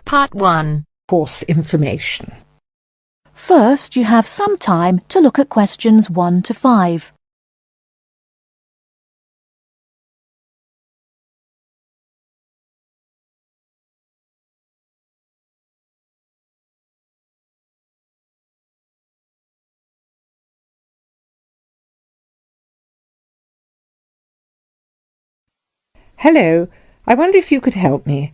Part 1. Course information. First, you have some time to look at questions 1 to 5. Hello, I wonder if you could help me.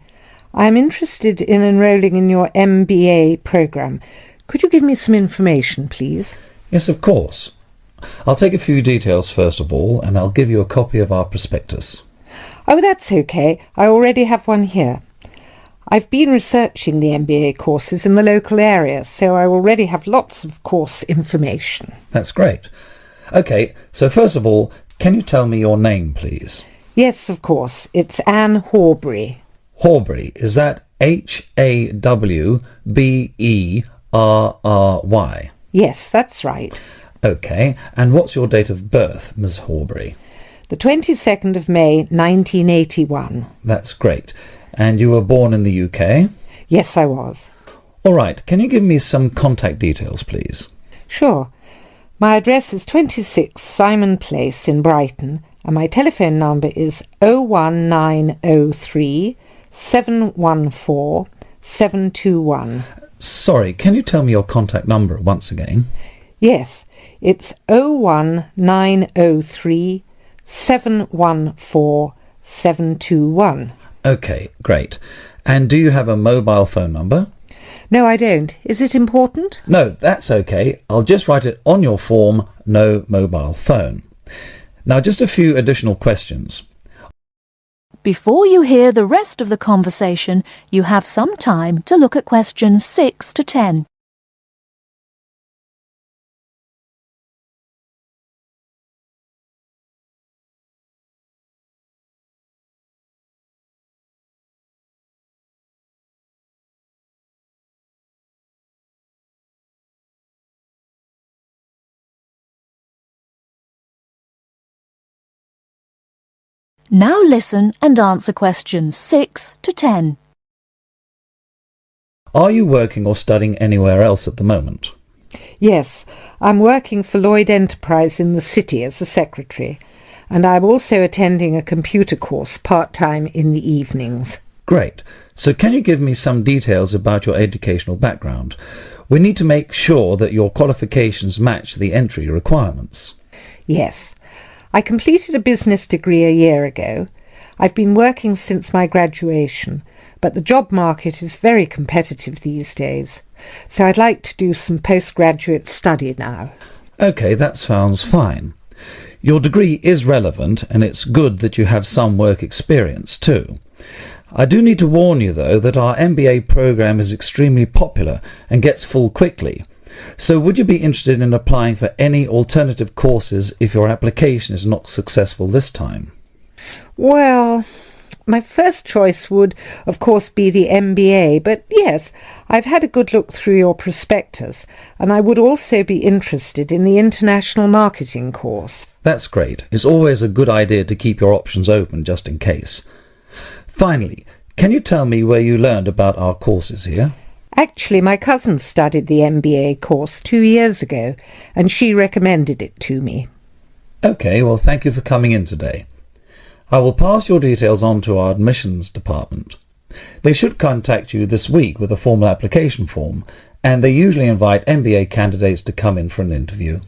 I am interested in enrolling in your MBA programme. Could you give me some information, please? Yes, of course. I'll take a few details first of all, and I'll give you a copy of our prospectus. Oh, that's okay. I already have one here. I've been researching the MBA courses in the local area, so I already have lots of course information. That's great. OK, so first of all, can you tell me your name, please? Yes, of course. It's Anne Horbury. Horbury, is that Hawberry? Yes, that's right. OK, and what's your date of birth, Ms Horbury? The 22nd of May, 1981. That's great. And you were born in the UK? Yes, I was. All right, can you give me some contact details, please? Sure. My address is 26 Simon Place in Brighton, and my telephone number is 01903 714 721. Sorry, can you tell me your contact number once again? Yes, it's 01903 714 721. OK, great. And do you have a mobile phone number? No, I don't. Is it important? No, that's OK. I'll just write it on your form, no mobile phone. Now, just a few additional questions. Before you hear the rest of the conversation, you have some time to look at questions 6 to 10. Now listen and answer questions 6 to 10. Are you working or studying anywhere else at the moment? Yes, I'm working for Lloyd Enterprise in the city as a secretary, and I'm also attending a computer course part-time in the evenings. Great. So can you give me some details about your educational background? We need to make sure that your qualifications match the entry requirements. Yes. I completed a business degree a year ago. I've been working since my graduation, but the job market is very competitive these days, so I'd like to do some postgraduate study now. OK, that sounds fine. Your degree is relevant, and it's good that you have some work experience too. I do need to warn you, though, that our MBA programme is extremely popular and gets full quickly. So would you be interested in applying for any alternative courses if your application is not successful this time? Well, my first choice would, of course, be the MBA, but yes, I've had a good look through your prospectus, and I would also be interested in the international marketing course. That's great. It's always a good idea to keep your options open just in case. Finally, can you tell me where you learned about our courses here? Actually, my cousin studied the MBA course 2 years ago, and she recommended it to me. OK, well, thank you for coming in today. I will pass your details on to our admissions department. They should contact you this week with a formal application form, and they usually invite MBA candidates to come in for an interview.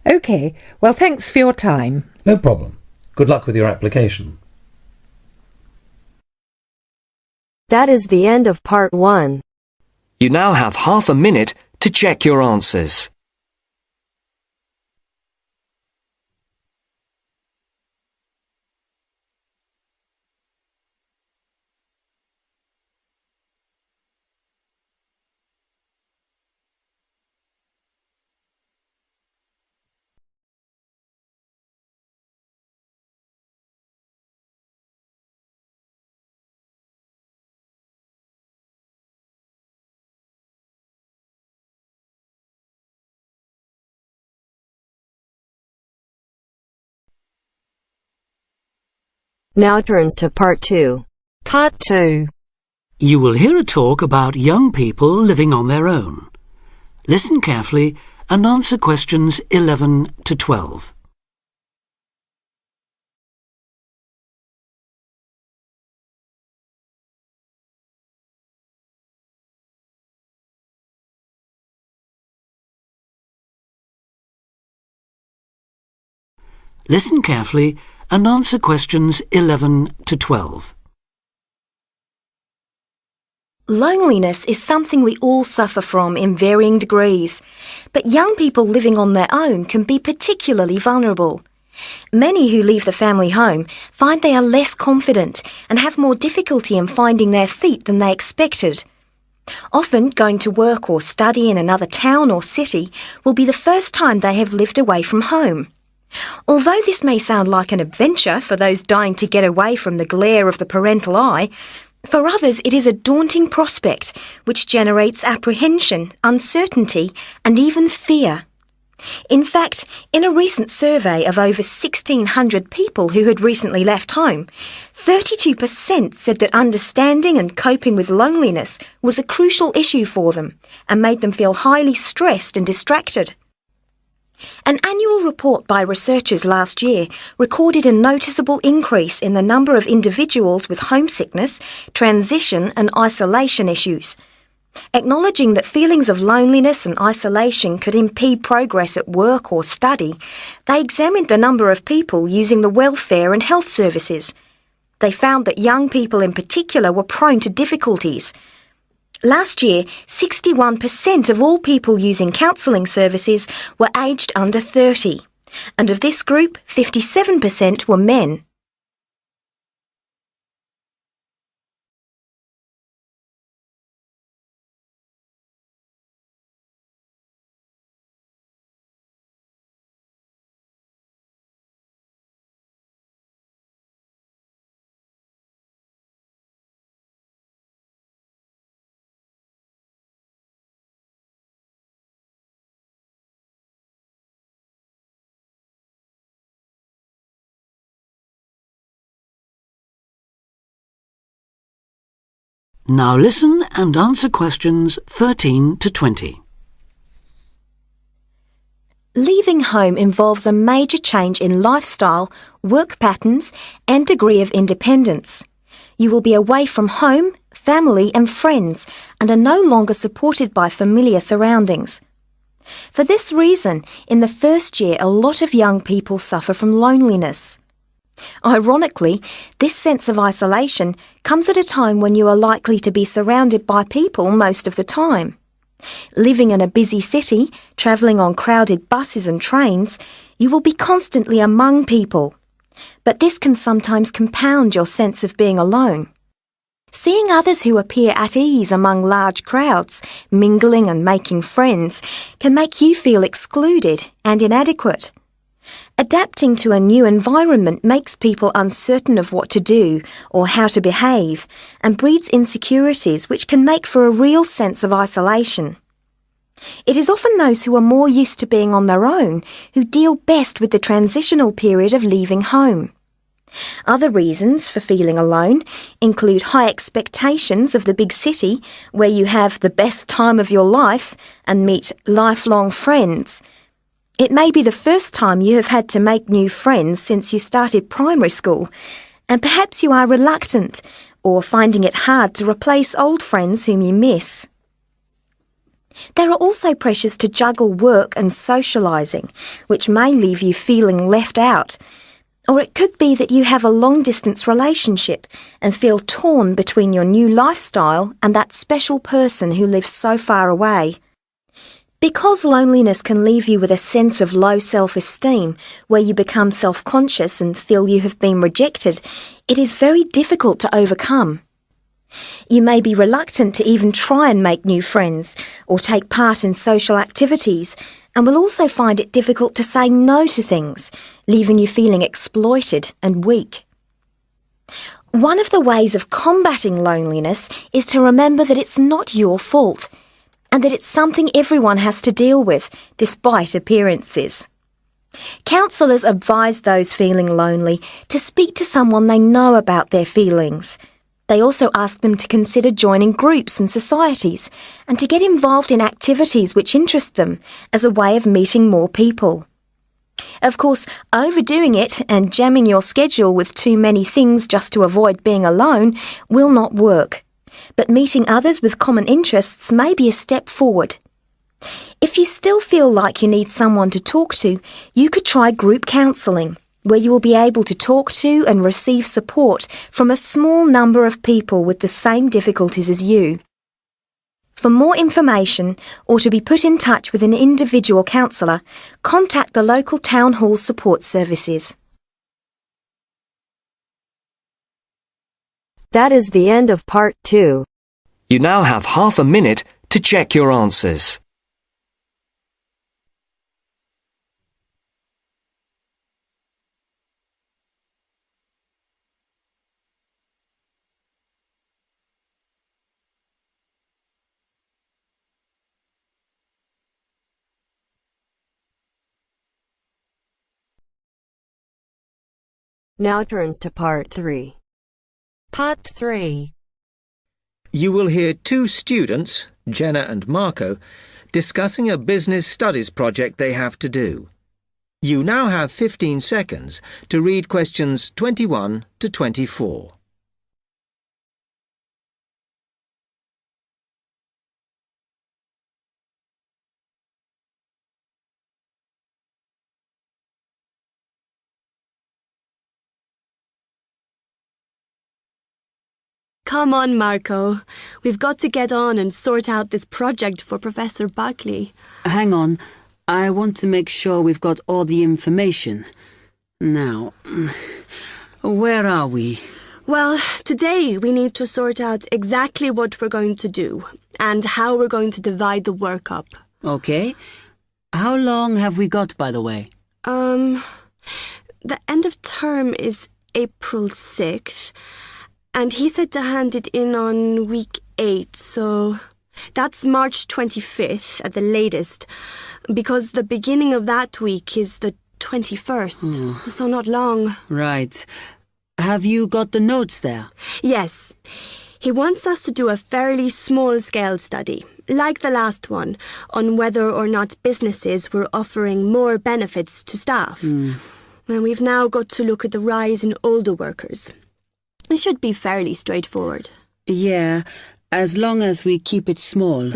OK, well, thanks for your time. No problem. Good luck with your application. That is the end of Part 1. You now have half a minute to check your answers. Now turns to Part 2. Part 2. You will hear a talk about young people living on their own. Listen carefully and answer questions 11 to 12. Listen carefully and answer questions 11 to 12. Loneliness is something we all suffer from in varying degrees, but young people living on their own can be particularly vulnerable. Many who leave the family home find they are less confident and have more difficulty in finding their feet than they expected. Often, going to work or study in another town or city will be the first time they have lived away from home. Although this may sound like an adventure for those dying to get away from the glare of the parental eye, for others it is a daunting prospect which generates apprehension, uncertainty and even fear. In fact, in a recent survey of over 1,600 people who had recently left home, 32% said that understanding and coping with loneliness was a crucial issue for them and made them feel highly stressed and distracted. An annual report by researchers last year recorded a noticeable increase in the number of individuals with homesickness, transition and isolation issues. Acknowledging that feelings of loneliness and isolation could impede progress at work or study, they examined the number of people using the welfare and health services. They found that young people in particular were prone to difficulties. Last year, 61% of all people using counselling services were aged under 30, and of this group, 57% were men. Now listen and answer questions 13 to 20. Leaving home involves a major change in lifestyle, work patterns and degree of independence. You will be away from home, family and friends and are no longer supported by familiar surroundings. For this reason, in the first year a lot of young people suffer from loneliness. Ironically, this sense of isolation comes at a time when you are likely to be surrounded by people most of the time. Living in a busy city, travelling on crowded buses and trains, you will be constantly among people. But this can sometimes compound your sense of being alone. Seeing others who appear at ease among large crowds, mingling and making friends, can make you feel excluded and inadequate. Adapting to a new environment makes people uncertain of what to do or how to behave and breeds insecurities which can make for a real sense of isolation. It is often those who are more used to being on their own who deal best with the transitional period of leaving home. Other reasons for feeling alone include high expectations of the big city where you have the best time of your life and meet lifelong friends. It may be the first time you have had to make new friends since you started primary school, and perhaps you are reluctant or finding it hard to replace old friends whom you miss. There are also pressures to juggle work and socialising, which may leave you feeling left out. Or it could be that you have a long-distance relationship and feel torn between your new lifestyle and that special person who lives so far away. Because loneliness can leave you with a sense of low self-esteem, where you become self-conscious and feel you have been rejected, it is very difficult to overcome. You may be reluctant to even try and make new friends or take part in social activities, and will also find it difficult to say no to things, leaving you feeling exploited and weak. One of the ways of combating loneliness is to remember that it's not your fault, and that it's something everyone has to deal with, despite appearances. Counsellors advise those feeling lonely to speak to someone they know about their feelings. They also ask them to consider joining groups and societies and to get involved in activities which interest them as a way of meeting more people. Of course, overdoing it and jamming your schedule with too many things just to avoid being alone will not work. But meeting others with common interests may be a step forward. If you still feel like you need someone to talk to, you could try group counselling, where you will be able to talk to and receive support from a small number of people with the same difficulties as you. For more information or to be put in touch with an individual counsellor, contact the local town hall support services. That is the end of part 2. You now have half a minute to check your answers. Now turns to part 3. Part 3. You will hear two students, Jenna and Marco, discussing a business studies project they have to do. You now have 15 seconds to read questions 21 to 24. Come on, Marco. We've got to get on and sort out this project for Professor Buckley. Hang on. I want to make sure we've got all the information. Now, where are we? Well, today we need to sort out exactly what we're going to do and how we're going to divide the work up. Okay. How long have we got, by the way? The end of term is April 6th. And he said to hand it in on week 8, so that's March 25th at the latest, because the beginning of that week is the 21st, so not long. Right. Have you got the notes there? Yes. He wants us to do a fairly small-scale study, like the last one, on whether or not businesses were offering more benefits to staff. And we've now got to look at the rise in older workers. It should be fairly straightforward. Yeah, as long as we keep it small.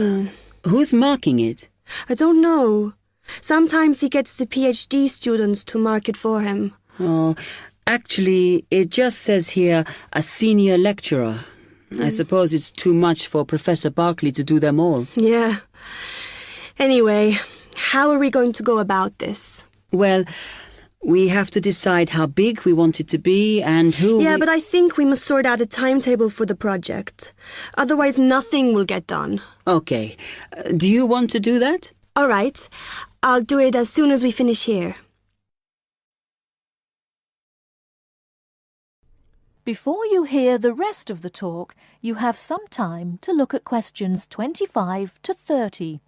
Who's marking it? I don't know. Sometimes he gets the PhD students to mark it for him. Oh, actually, it just says here, a senior lecturer. I suppose it's too much for Professor Barclay to do them all. Yeah. Anyway, how are we going to go about this? Well, we have to decide how big we want it to be and who. Yeah, but I think we must sort out a timetable for the project. Otherwise, nothing will get done. Okay. Do you want to do that? All right. I'll do it as soon as we finish here. Before you hear the rest of the talk, you have some time to look at questions 25 to 30.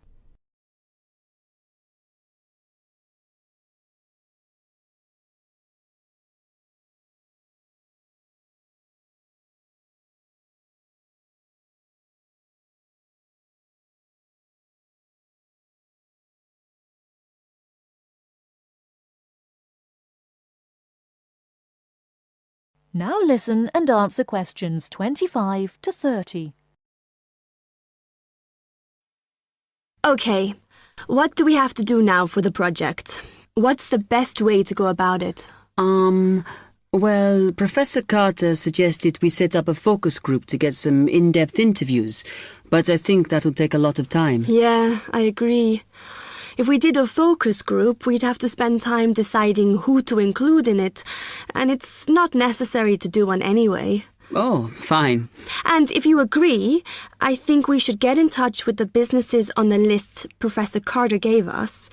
Now listen and answer questions 25 to 30. Okay, what do we have to do now for the project? What's the best way to go about it? Well, Professor Carter suggested we set up a focus group to get some in-depth interviews, but I think that'll take a lot of time. Yeah, I agree. If we did a focus group, we'd have to spend time deciding who to include in it, and it's not necessary to do one anyway. Oh, fine. And if you agree, I think we should get in touch with the businesses on the list Professor Carter gave us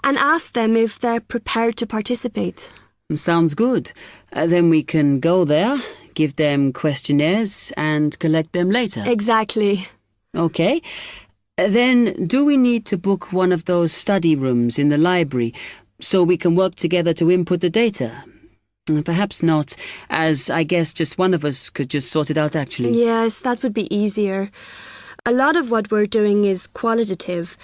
and ask them if they're prepared to participate. Sounds good. Then we can go there, give them questionnaires and collect them later. Exactly. Okay. Then do we need to book one of those study rooms in the library so we can work together to input the data? Perhaps not, as I guess just one of us could just sort it out actually. Yes, that would be easier. A lot of what we're doing is qualitative,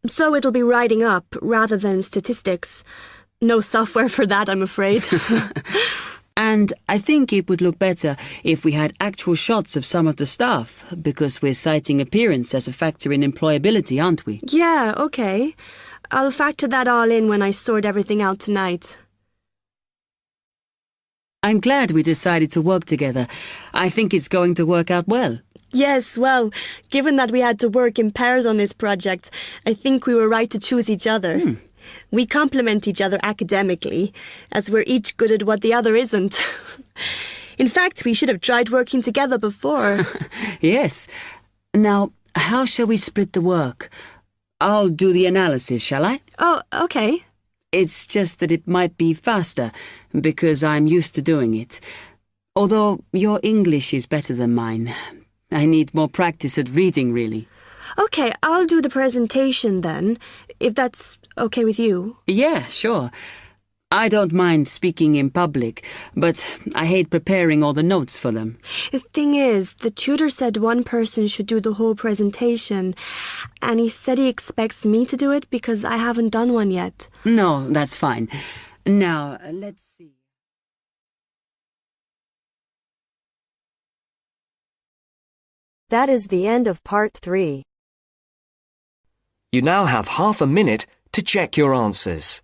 so it'll be writing up rather than statistics. No software for that, I'm afraid. And I think it would look better if we had actual shots of some of the staff, because we're citing appearance as a factor in employability, aren't we? Yeah, okay. I'll factor that all in when I sort everything out tonight. I'm glad we decided to work together. I think it's going to work out well. Yes, well, given that we had to work in pairs on this project, I think we were right to choose each other. We complement each other academically, as we're each good at what the other isn't. In fact, we should have tried working together before. Yes. Now, how shall we split the work? I'll do the analysis, shall I? Oh, okay. It's just that it might be faster, because I'm used to doing it. Although your English is better than mine. I need more practice at reading, really. Okay, I'll do the presentation then, if that's okay with you. Yeah, sure. I don't mind speaking in public, but I hate preparing all the notes for them. The thing is, the tutor said one person should do the whole presentation, and he said he expects me to do it because I haven't done one yet. No, that's fine. Now, let's see. That is the end of part 3. You now have half a minute to check your answers.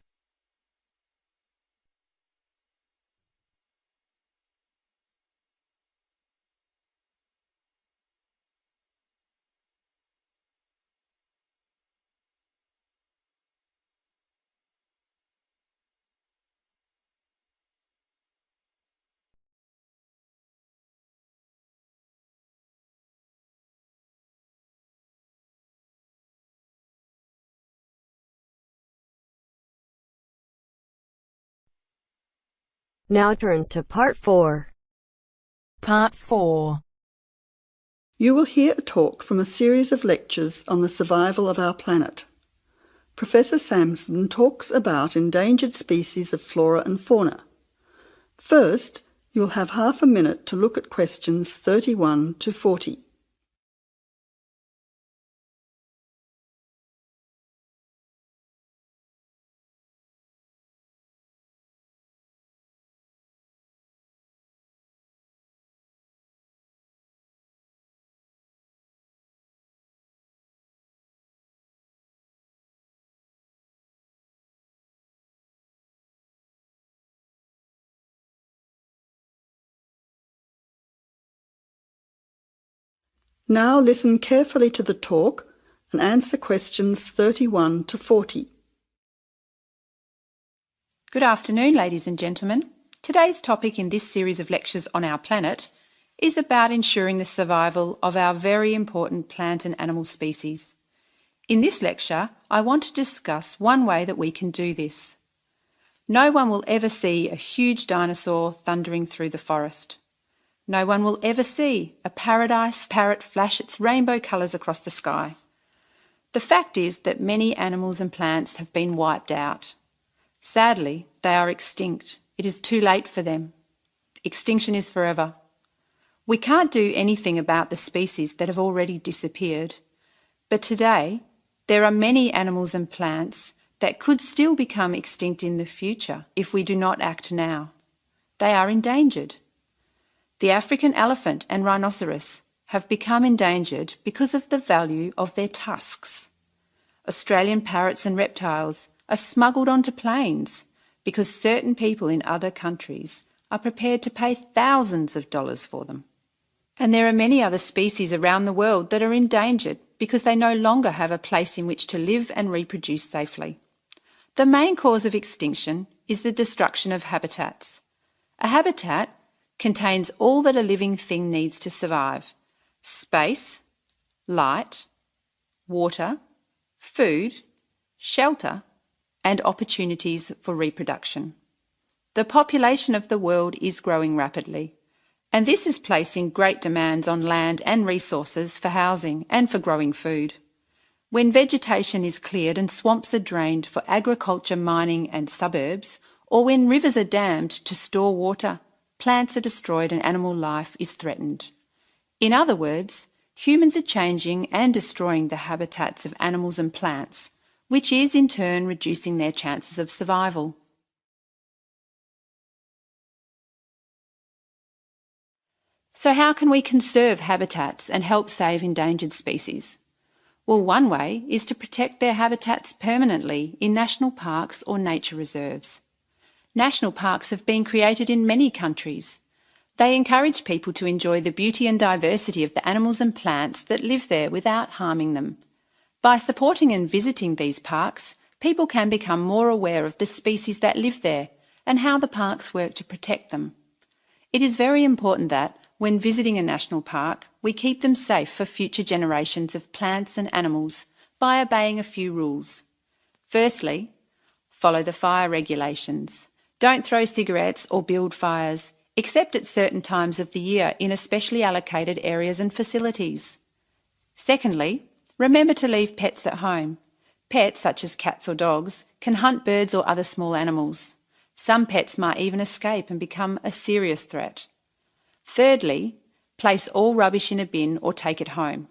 Now turns to part 4. Part 4. You will hear a talk from a series of lectures on the survival of our planet. Professor Samson talks about endangered species of flora and fauna. First, you'll have half a minute to look at questions 31 to 40. Now listen carefully to the talk and answer questions 31 to 40. Good afternoon, ladies and gentlemen. Today's topic in this series of lectures on our planet is about ensuring the survival of our very important plant and animal species. In this lecture, I want to discuss one way that we can do this. No one will ever see a huge dinosaur thundering through the forest. No one will ever see a paradise parrot flash its rainbow colours across the sky. The fact is that many animals and plants have been wiped out. Sadly, they are extinct. It is too late for them. Extinction is forever. We can't do anything about the species that have already disappeared. But today, there are many animals and plants that could still become extinct in the future if we do not act now. They are endangered. The African elephant and rhinoceros have become endangered because of the value of their tusks. Australian parrots and reptiles are smuggled onto planes because certain people in other countries are prepared to pay thousands of dollars for them. And there are many other species around the world that are endangered because they no longer have a place in which to live and reproduce safely. The main cause of extinction is the destruction of habitats. A habitat contains all that a living thing needs to survive: space, light, water, food, shelter, and opportunities for reproduction. The population of the world is growing rapidly, and this is placing great demands on land and resources for housing and for growing food. When vegetation is cleared and swamps are drained for agriculture, mining and suburbs, or when rivers are dammed to store water, plants are destroyed and animal life is threatened. In other words, humans are changing and destroying the habitats of animals and plants, which is in turn reducing their chances of survival. So how can we conserve habitats and help save endangered species? Well, one way is to protect their habitats permanently in national parks or nature reserves. National parks have been created in many countries. They encourage people to enjoy the beauty and diversity of the animals and plants that live there without harming them. By supporting and visiting these parks, people can become more aware of the species that live there and how the parks work to protect them. It is very important that, when visiting a national park, we keep them safe for future generations of plants and animals by obeying a few rules. Firstly, follow the fire regulations. Don't throw cigarettes or build fires, except at certain times of the year in especially allocated areas and facilities. Secondly, remember to leave pets at home. Pets, such as cats or dogs, can hunt birds or other small animals. Some pets might even escape and become a serious threat. Thirdly, place all rubbish in a bin or take it home.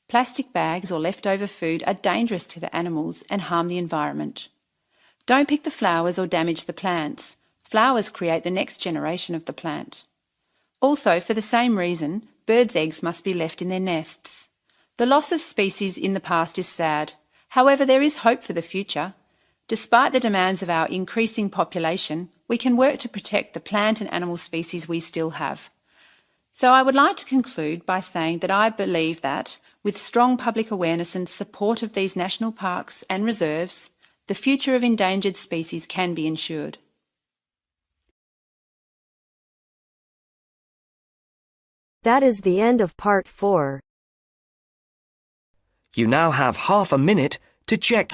Plastic bags or leftover food are dangerous to the animals and harm the environment. Don't pick the flowers or damage the plants. Flowers create the next generation of the plant. Also, for the same reason, birds' eggs must be left in their nests. The loss of species in the past is sad. However, there is hope for the future. Despite the demands of our increasing population, we can work to protect the plant and animal species we still have. So I would like to conclude by saying that I believe that, with strong public awareness and support of these national parks and reserves, the future of endangered species can be ensured. That is the end of part 4. You now have half a minute to check.